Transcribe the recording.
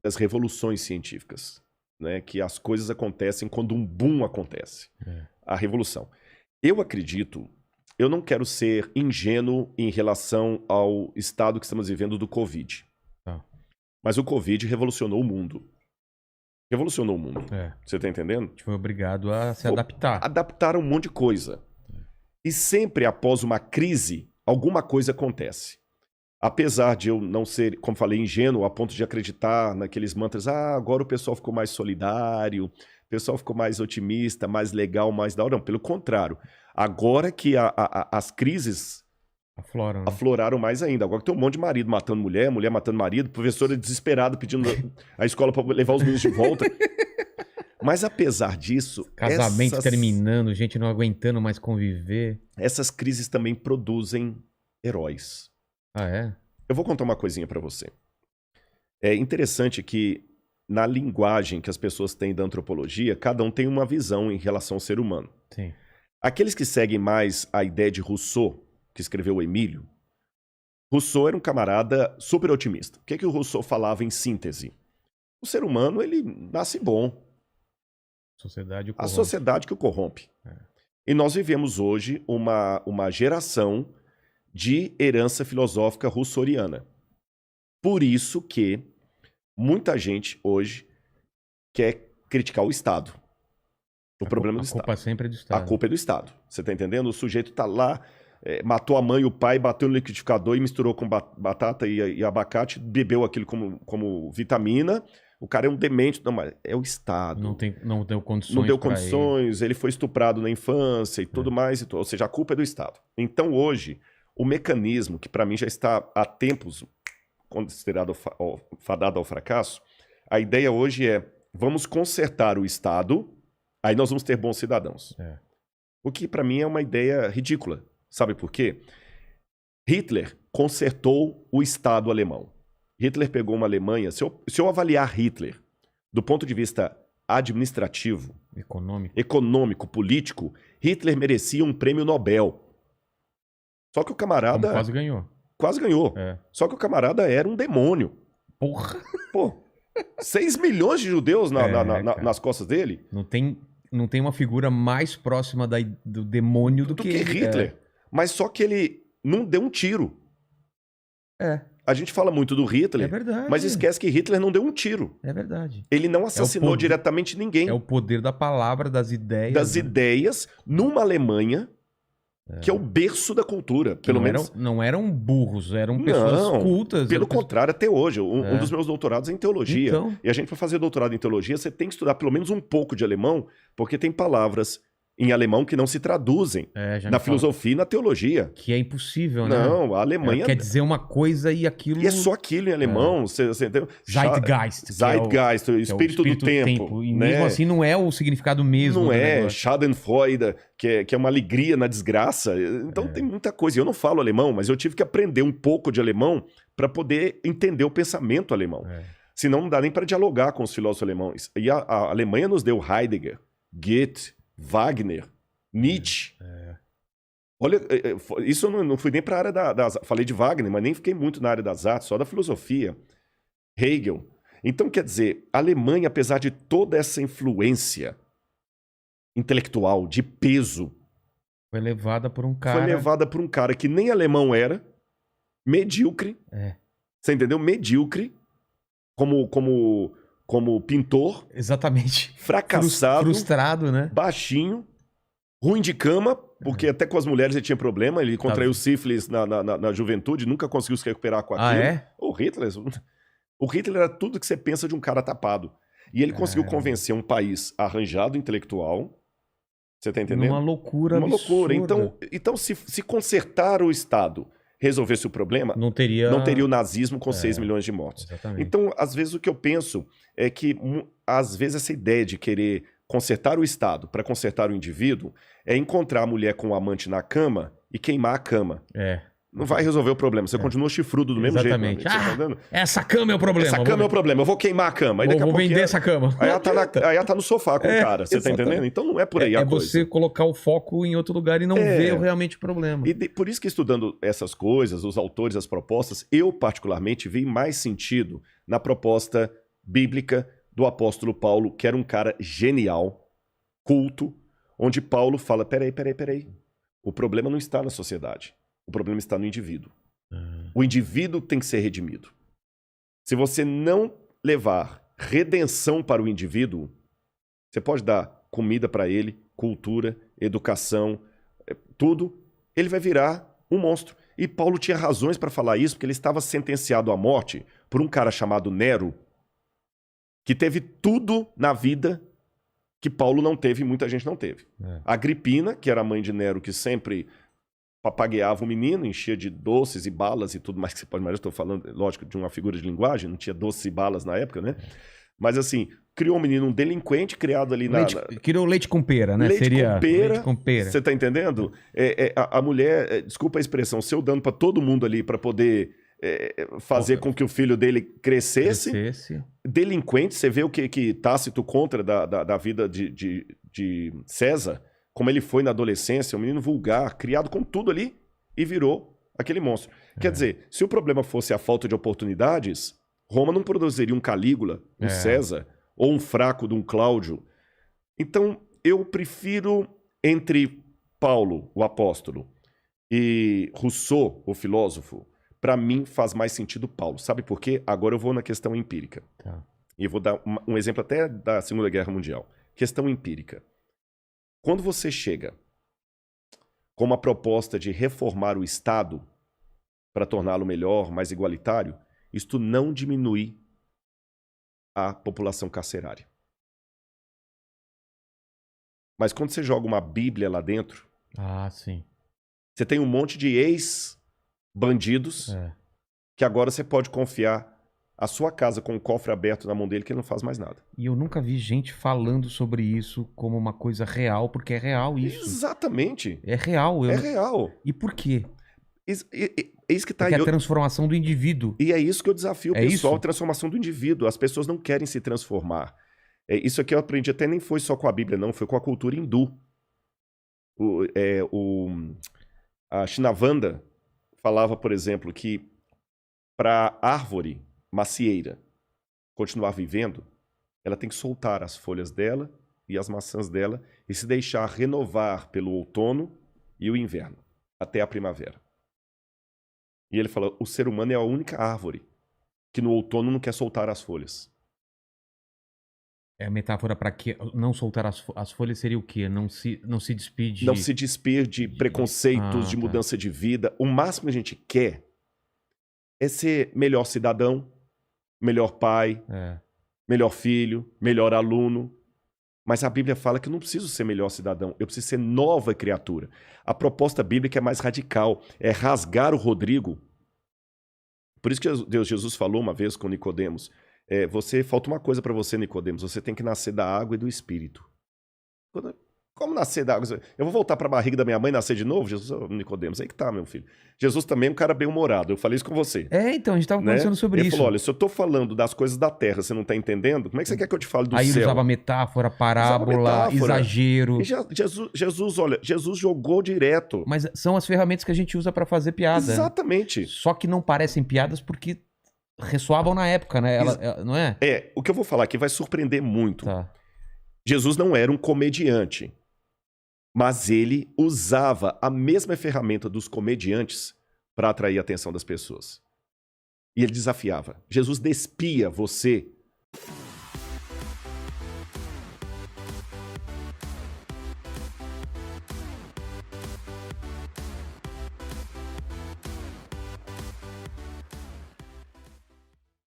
das revoluções científicas, né? Que as coisas acontecem quando um boom acontece. A revolução. Eu acredito, eu não quero ser ingênuo em relação ao estado que estamos vivendo do Covid. Mas o Covid revolucionou o mundo. Revolucionou o mundo. Você tá entendendo? A gente foi obrigado a se adaptar. Adaptaram um monte de coisa. E sempre após uma crise, alguma coisa acontece. Apesar de eu não ser, como falei, ingênuo a ponto de acreditar naqueles mantras, agora o pessoal ficou mais solidário, o pessoal ficou mais otimista, mais legal, mais da hora. Não, pelo contrário. Agora que as crises afloraram mais ainda. Agora que tem um monte de marido matando mulher, mulher matando marido, professora desesperada pedindo a escola para levar os meninos de volta. Mas apesar disso... Casamento terminando, gente não aguentando mais conviver. Essas crises também produzem heróis. Eu vou contar uma coisinha para você. É interessante que na linguagem que as pessoas têm da antropologia, cada um tem uma visão em relação ao ser humano. Sim. Aqueles que seguem mais a ideia de Rousseau, que escreveu o Emílio, Rousseau era um camarada super otimista. O que o Rousseau falava em síntese? O ser humano, ele nasce bom. A sociedade que o corrompe. E nós vivemos hoje uma geração de herança filosófica rousseauiana. Por isso que muita gente hoje quer criticar o Estado. O problema do Estado. A culpa sempre é do Estado. A culpa é do Estado. Você tá entendendo? O sujeito tá lá, matou a mãe e o pai, bateu no liquidificador e misturou com batata e abacate, bebeu aquilo como vitamina. O cara é um demente. Não, mas é o Estado. Não deu condições. Não deu condições, ele foi estuprado na infância e tudo mais. Ou seja, a culpa é do Estado. Então hoje, o mecanismo, que para mim já está há tempos considerado fadado ao fracasso, a ideia hoje é, vamos consertar o Estado, aí nós vamos ter bons cidadãos. O que para mim é uma ideia ridícula. Sabe por quê? Hitler consertou o Estado alemão. Hitler pegou uma Alemanha... Se eu avaliar Hitler do ponto de vista administrativo, econômico, político, Hitler merecia um prêmio Nobel. Só que o camarada... Como quase ganhou. Quase ganhou. Só que o camarada era um demônio. Porra! Pô, 6 milhões de judeus nas costas dele. Não tem uma figura mais próxima do demônio do que Hitler. Mas só que ele não deu um tiro. A gente fala muito do Hitler, mas esquece que Hitler não deu um tiro. É verdade. Ele não assassinou diretamente ninguém. É o poder da palavra, das ideias. Das ideias, numa Alemanha que é o berço da cultura. Pelo menos não eram burros, eram pessoas cultas. Pelo contrário, até hoje. Um dos meus doutorados é em teologia. Então... E a gente, para fazer doutorado em teologia, você tem que estudar pelo menos um pouco de alemão, porque tem palavras em alemão que não se traduzem na filosofia e na teologia. Que é impossível, né? Não, a Alemanha... quer dizer uma coisa e aquilo... E é só aquilo em alemão. Você entendeu? Zeitgeist. Zeitgeist, o espírito do tempo. E né? mesmo assim não é o significado mesmo. Não é. Schadenfreude, que é uma alegria na desgraça. Então tem muita coisa. Eu não falo alemão, mas eu tive que aprender um pouco de alemão para poder entender o pensamento alemão. Senão não dá nem para dialogar com os filósofos alemães. E a Alemanha nos deu Heidegger, Goethe, Wagner, Nietzsche. Olha, isso eu não fui nem para a área das... Falei de Wagner, mas nem fiquei muito na área das artes, só da filosofia. Hegel. Então, quer dizer, a Alemanha, apesar de toda essa influência intelectual, de peso... Foi levada por um cara... Foi levada por um cara que nem alemão era, medíocre. Você entendeu? Medíocre, como pintor. Exatamente. Fracassado. Frustrado, né? Baixinho. Ruim de cama, porque até com as mulheres ele tinha problema. Ele contraiu sífilis na juventude, nunca conseguiu se recuperar com aquilo. O Hitler era tudo que você pensa de um cara tapado. E ele conseguiu convencer um país arranjado, intelectual. Você tá entendendo? Uma loucura absurda. Loucura. Então se consertar o Estado resolvesse o problema, não teria o nazismo com 6 milhões de mortos. Exatamente. Então, às vezes, o que eu penso é que, às vezes, essa ideia de querer consertar o Estado para consertar o indivíduo é encontrar a mulher com o amante na cama e queimar a cama. Não vai resolver o problema. Você continua chifrudo do mesmo jeito. Exatamente. Essa cama é o problema. Essa cama é o problema. Eu vou queimar a cama. Aí vou vender essa cama. Aí ela tá no sofá com o cara. Você tá entendendo? Então não é por aí a coisa. É você colocar o foco em outro lugar e não ver realmente o problema. E por isso que estudando essas coisas, os autores, as propostas, eu particularmente vi mais sentido na proposta bíblica do apóstolo Paulo, que era um cara genial, culto, onde Paulo fala, peraí. O problema não está na sociedade. O problema está no indivíduo. O indivíduo tem que ser redimido. Se você não levar redenção para o indivíduo, você pode dar comida para ele, cultura, educação, tudo, ele vai virar um monstro. E Paulo tinha razões para falar isso, porque ele estava sentenciado à morte por um cara chamado Nero, que teve tudo na vida que Paulo não teve e muita gente não teve. Agripina, que era a mãe de Nero, que sempre papagueava o menino, enchia de doces e balas e tudo mais que você pode imaginar. Estou falando, lógico, de uma figura de linguagem, não tinha doces e balas na época, né? Mas assim, criou um menino, um delinquente, criado ali criou leite com pera, né? Seria leite com pera. Você tá entendendo? A mulher, desculpa a expressão, seu dando para todo mundo ali para poder fazer com que o filho dele crescesse. Delinquente, você vê o que Tácito contra da vida de César, como ele foi na adolescência, um menino vulgar, criado com tudo ali e virou aquele monstro. Quer dizer, se o problema fosse a falta de oportunidades, Roma não produziria um Calígula, um César, ou um fraco de um Cláudio. Então, eu prefiro entre Paulo, o apóstolo, e Rousseau, o filósofo, para mim faz mais sentido Paulo. Sabe por quê? Agora eu vou na questão empírica. E eu vou dar um exemplo até da Segunda Guerra Mundial. Questão empírica. Quando você chega com uma proposta de reformar o Estado para torná-lo melhor, mais igualitário, isto não diminui a população carcerária. Mas quando você joga uma Bíblia lá dentro, você tem um monte de ex-bandidos que agora você pode confiar a sua casa com o cofre aberto na mão dele que ele não faz mais nada. E eu nunca vi gente falando sobre isso como uma coisa real, porque é real isso. Exatamente. É real. É real. E por quê? É isso que tá aí. É a transformação do indivíduo. E é isso que eu desafio o pessoal, a transformação do indivíduo. As pessoas não querem se transformar. Isso aqui eu aprendi até nem foi só com a Bíblia, não. Foi com a cultura hindu. A Shinavanda falava, por exemplo, que para a árvore macieira continuar vivendo, ela tem que soltar as folhas dela e as maçãs dela e se deixar renovar pelo outono e o inverno, até a primavera. E ele fala, o ser humano é a única árvore que no outono não quer soltar as folhas. É a metáfora para que não soltar as folhas seria o quê? Não se despir de... Não se despir de preconceitos, de mudança de vida. O máximo que a gente quer é ser melhor cidadão, melhor pai, melhor filho, melhor aluno. Mas a Bíblia fala que eu não preciso ser melhor cidadão, eu preciso ser nova criatura. A proposta bíblica é mais radical, é rasgar o Rodrigo. Por isso que Jesus falou uma vez com Nicodemos, falta uma coisa para você, Nicodemos, você tem que nascer da água e do Espírito. Como nascer da água? Eu vou voltar para a barriga da minha mãe e nascer de novo? Jesus, Nicodemos, aí que tá, meu filho. Jesus também é um cara bem-humorado, eu falei isso com você. Então, a gente estava conversando sobre isso. Ele falou, olha, se eu tô falando das coisas da terra, você não está entendendo, como é que você quer que eu te fale do céu? Aí ele usava metáfora, parábola, exagero. E Jesus jogou direto. Mas são as ferramentas que a gente usa para fazer piada. Exatamente. Só que não parecem piadas porque ressoavam na época, né? Não é? O que eu vou falar aqui vai surpreender muito. Jesus não era um comediante. Mas ele usava a mesma ferramenta dos comediantes para atrair a atenção das pessoas. E ele desafiava. Jesus despia você